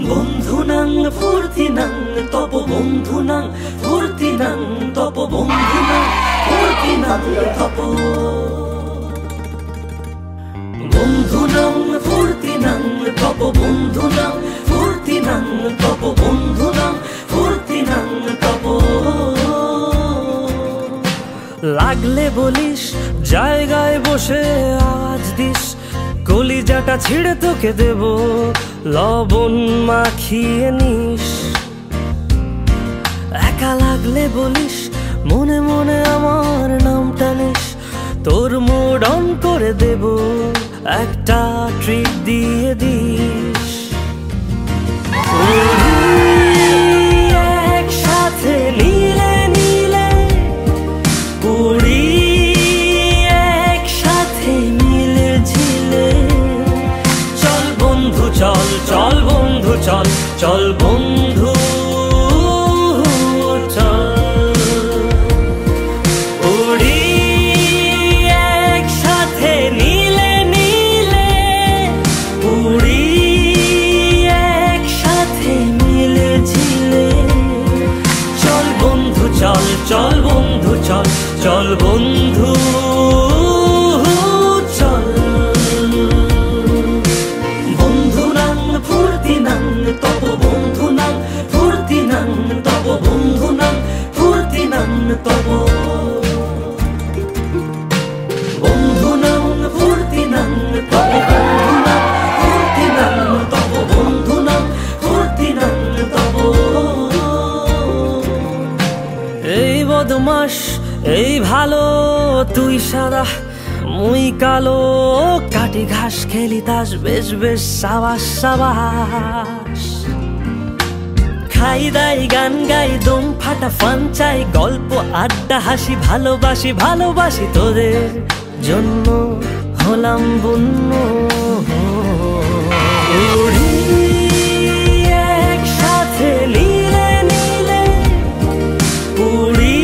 বন্ধুনাং ফুর্তিনাং তপ বন্ধুনাং ফুর্তিনাং তপ বন্ধুনাং ফুর্তিনাং তপ বন্ধুনাং ফুর্তিনাং তপ বন্ধুনাং ফুর্তিনাং তপ বন্ধুনাং ফুর্তিনাং তপ। লাগলে বলিস জায়গায় বসে আওয়াজ দিস, কলিজাটা ছিঁড়ে তোকে দেব লবণ মাখিয়ে নিস। একা লাগলে বলিস মনে মনে আমার নামটা নিস, তোর মুড অন করে দেব একটা ট্রিট দিয়ে দিস। একসাথে নীলে নীলে উড়ি, একসাথে মিলে ঝিলে চল বন্ধু চল, চল বন্ধু চল, চল বন্ধু চল উড়ি একসাথে নীলে নীলে উড়ি, একসাথে মিলে ঝিলে চল বন্ধু চল, চল বন্ধু চল, চল বন্ধু চল। বন্ধুনাং ফুর্তিনাং তপ বন্ধুনাং ফুর্তিনাং তপ বন্ধুনাং ফুর্তিনাং তপ বন্ধুনাং ফুর্তিনাং তপ বন্ধুনাং ফুর্তিনাং তপ বন্ধুনাং ফুর্তিনাং তপ। এই বদমাস এই ভালো তুই সাদা মুই কালো, কাটি ঘাস খেলি তাস বেশ বেশ সাবাস সাবাস। খাই দাই গান গাই দম ফাটা ফান চাই, গল্প আড্ডা হাসি ভালোবাসি ভালোবাসি তোদের জন্য হলাম বন্য। উড়ি একসাথে নীলে নীলে উড়ি,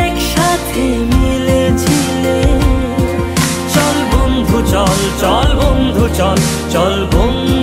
একসাথে মিলে ঝিলে চল বন্ধু চল, চল বন্ধু চল, চল বন্ধু